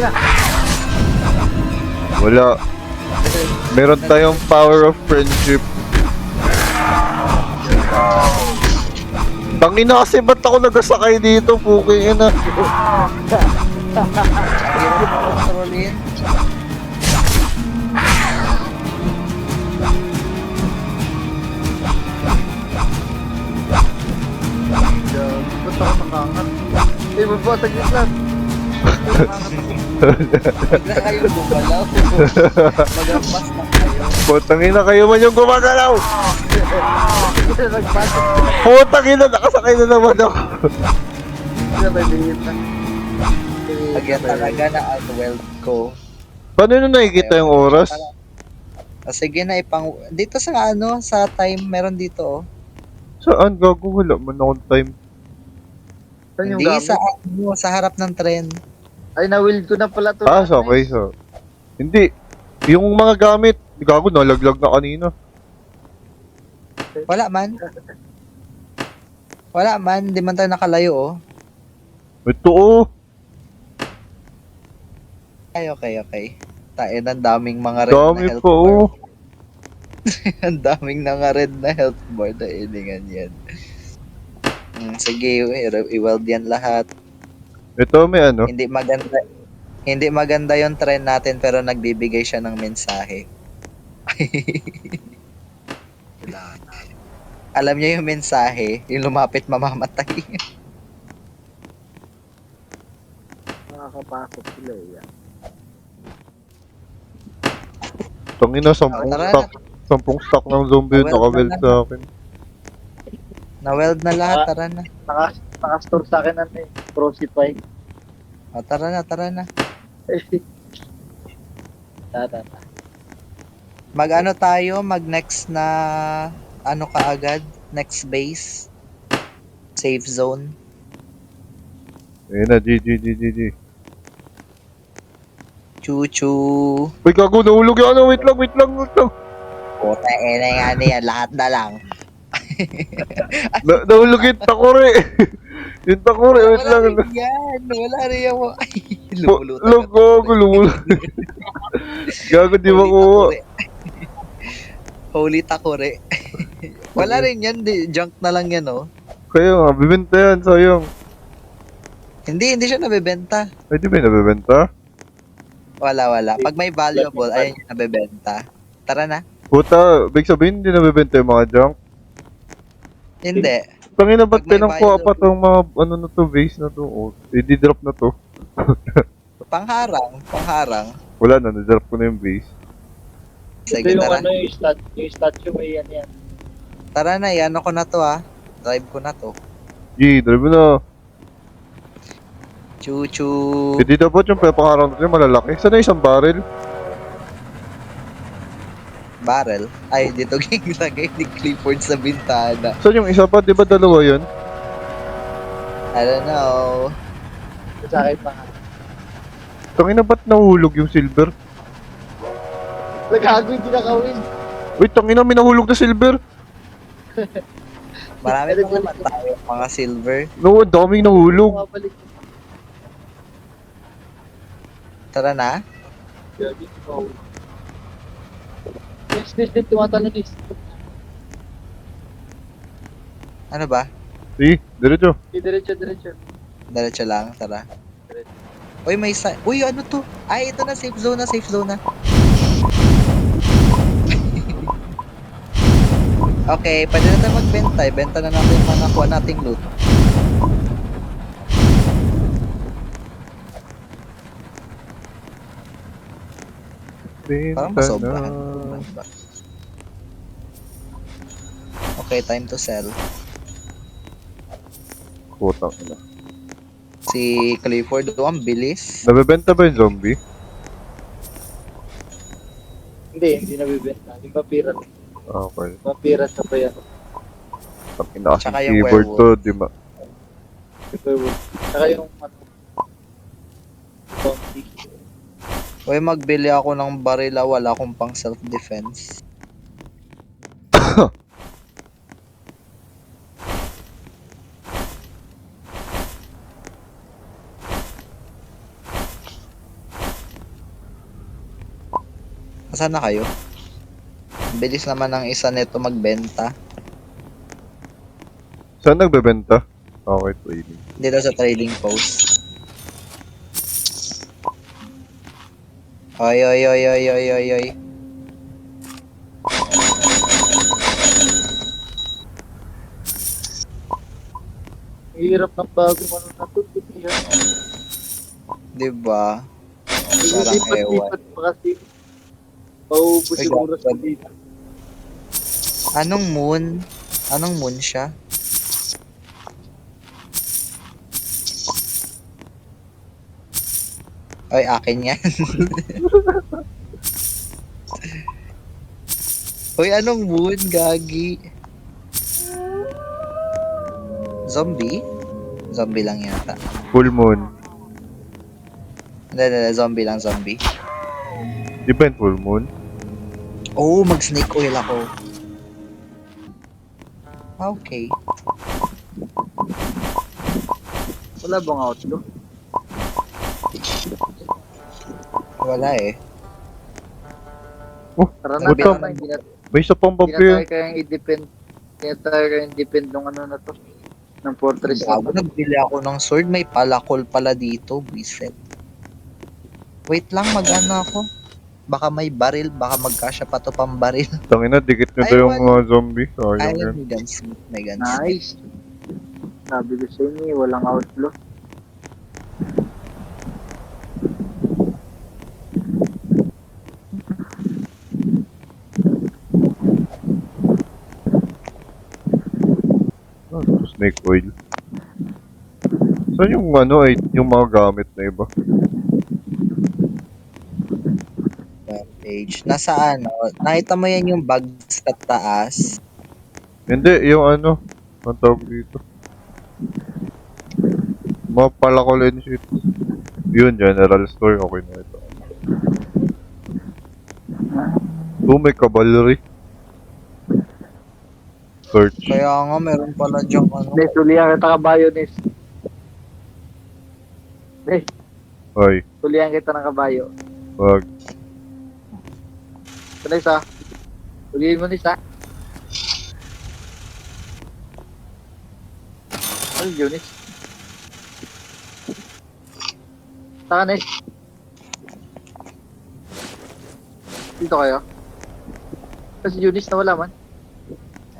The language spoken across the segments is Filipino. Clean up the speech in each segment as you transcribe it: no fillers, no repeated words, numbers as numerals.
na. Wala. Meron tayong power of friendship. Tangina kasi ba't ako nagasakay dito? Puking ina. Hirap mo kontrolin. Ba't ako nakangat? Eh, mabuhatag yung lang. Bigla kayo gumalaw. Magampas na kayo. Putang ina kayo man yung gumagalaw. Nagpasok. Putang ina, nakasakay na naman ako. Nabaliit na. Agyan talaga na outweld ko. Paano nyo nakikita yung oras? Sige na ipang... Dito sa ano, sa time, meron dito oh. Saan? Gago, wala man akong time. Saan yung Hindi gamit? sa ano, sa harap ng tren. Ay, na-wield ko na pala to. Ah, so okay, so. Hindi. Yung mga gamit, gago, nalaglag na kanina. Wala man. Wala man, di man tayo nakalayo oh. Ito oh. Okay. Tayo ng daming mga red Dami na health pa bar. oh. Ang daming mga red na health bar na iningan yan. Sige, i-weld yan lahat. Ito may ano. Hindi maganda yung trend natin pero nagbibigay siya ng mensahe. Alam niyo yung mensahe, yung lumapit mamamatay. Nakakapasok sila eh. Yan. Tangina, 10 Tara stock. 10 stock ng zombie yung Well, nakaweld sa akin. Na-weld na lahat, tara na. Naka-store sa akin ano eh. Prosify. O, tara na. Tata. Mag-ano tayo, mag-next na ano kaagad, next base. Safe zone. Ayun na, GG. Chuchu. Uy, gago, nahulog yung ano. Wait lang. Puta, nga yan, lahat na lang. Nahulog yung takore. Yung takore, wait Wala lang. rin yan, wala rin yan. Ay, lumulutan. Gago, lumulog. Gago, di makuha. Holy takore. Wala rin yan, junk na lang yan, oh. Kaya nga, bibenta yan, sayang. Hindi siya nabebenta. Ay, di ba yung nabibenta? Wala. Pag may valuable, ayun yung nabebenta. Tara na. Puta, big sabihin, hindi nabibenta yung mga junk. Hindi. Tangina, ba't Pag may pinangkuha bayad pa tong mga, ano na to, base na to? Oh, i-drop na to. Pangharang. Wala na, na-drop ko na yung base. Sige, Ito yung tara. ano yung statue may yan. Tara na, yan ako na to, ah. Drive ko na to. Drive mo na. Chuchu. Hindi dapat yung pepangarang natin malalaki. Saan na isang barrel? Barrel. Ay, dito lagay ni Clifford sa bintana. Saan yung isa pa? Di ba dalawa yun? I don't know. Sa akin pa. Tangina, ba't nahulog yung silver? Nagago hindi nakawin. Wait, tangina, may nahulog na silver. Marami pa naman tayo, mga silver. No, ang daming nahulog. Bumabalik. Tara na. This, tumatanong this. Ano ba? Diretso. Diretso. Diretso lang, tara. Uy, Uy, ano to? Ay, ito na, safe zone na. Okay, pwede na tayo magbenta. Ibenta na natin yung mga nakuha nating loot. Parang masobrahan. Okay, time to sell. Putang ina. Si Clifford, ang bilis. Nabibenta ba yung zombie? Hindi nabibenta. Yung papirat. Okay. Papirat na pa yan. Tangina kasi Tsaka yung keyboard to, werewolf. di ba? Saka yung ano. Zombie. Uy, magbili ako ng barila, wala akong pang self-defense. Saan na kayo? Ang bilis naman ng isa nito magbenta. Saan nagbebenta? Okay, trading. Dito sa trading post. Oy, oy, oy, oy, oy, oy, oy. Hirap ng bagong ano na to. Yan. Diba? Parang ewan. Lipat-lipat pa kasi. Paubos Ay, yung oras ko grabe. dito. Anong moon? Anong moon siya? Ay, akin yan. Uy, anong moon, gagi? Zombie? Zombie lang yata. Full moon. Hindi, zombie lang, zombie. Di ba yung full moon? Oh, mag-snake oil ako. Okay. Wala bang outlook? Wala eh. Oh, Tara na, Buto. tara na. Hindi na may isa pang tayo papel. kayang i-depend. Hindi na tayo kayang depend ng ano na to. Ng fortress na Bago to. nagbili ako ng sword, may palakol pala dito, biset. Wait lang, mag-ano ako. Baka may baril, baka magkasya pa to pang baril. Tangina, dikit nyo Ay, daw yung wala. mga zombie. Sayang Ay, yan. may gunsmith, may gunsmith. Nice. Sabi ko sa inyo, walang outlook. Ah, snake oil. Saan yung ano ay yung mga gamit na iba? Page. Nasa ano, nakita mo yan yung bag sa taas. Hindi, yung ano. Ang tawag dito. Mga palakol and shit. Yun, general store. Okay na ito. May cavalry. Search. Kaya nga, meron pala dyang ano. Nes, tulihan kita kabayo, Nes. Nes, Ay, tulihan kita ng kabayo. wag. Ito, Nes, ha? Tulihin mo, Nes, ha? Ano yun, Nes? Saka, Nes. Dito kayo. Kasi Eunice na wala man.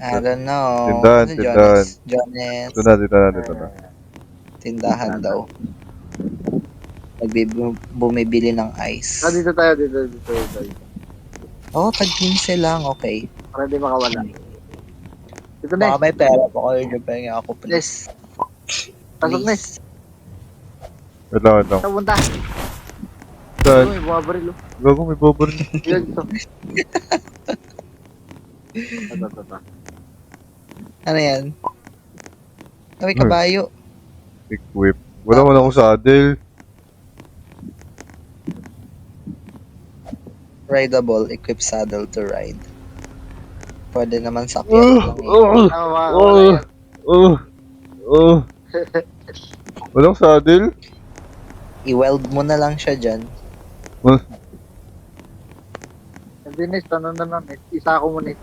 I don't know. Tindahan, Ano, tindahan. Jones? Dito na, dito na, dito na. Tindahan daw. Bumibili ng ice. Ah, dito tayo, dito. Oh, tag 15 lang, okay. Para di makawala. Dito, Nes. Baka may pera pa kayo dyan, pengen ako, please. Pasok, Nes. Wait lang, wait lang. Saan punta? Saan? May bumabaril, oh. Gago, may bubble. Yun, ito. Ito. Ano yan? May kabayo. Equip. Wala mo na akong saddle. Rideable, equip saddle to ride. Pwede naman sakyan lang eh. Tama, wala Oh, yan. oh. Walang saddle? I-weld mo na lang siya dyan. Hindi, Nes. Tanong na lang, Nes. Isa ako mo, Nes.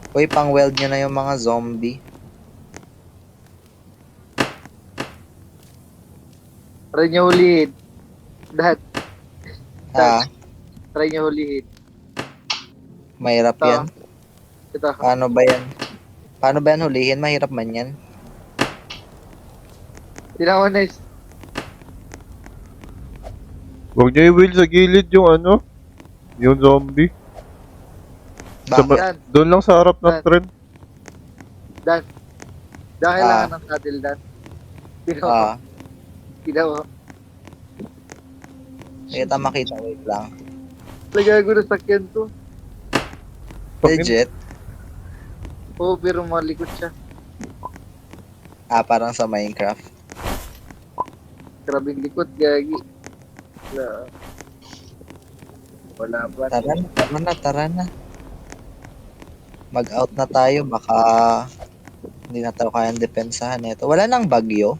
Uy, pang-weld nyo na yung mga zombie. Try nyo hulihin. Dad, Ah, try nyo hulihin. mahirap Ito. yan. Ito. Paano ba yan? Paano ba yan hulihin? Mahirap man yan. Tira mo, Nes. Huwag niya i-wheel sa gilid yung ano. Yung zombie. Sa Bakit? Dan, doon lang sa harap ng Dan. tren. Dan. Dan, kailangan ng saddle, Dan. Tira mo. Ah, Tira mo. kita makita. Wait lang. Lagay ko na sakyan to. Legit? Oo, pero malikot siya. Ah, parang sa Minecraft. Grabing likot, gagi. Wala ba? Tara na. Mag-out na tayo. Baka hindi na tayo kayang depensahan nito. Wala nang bagyo.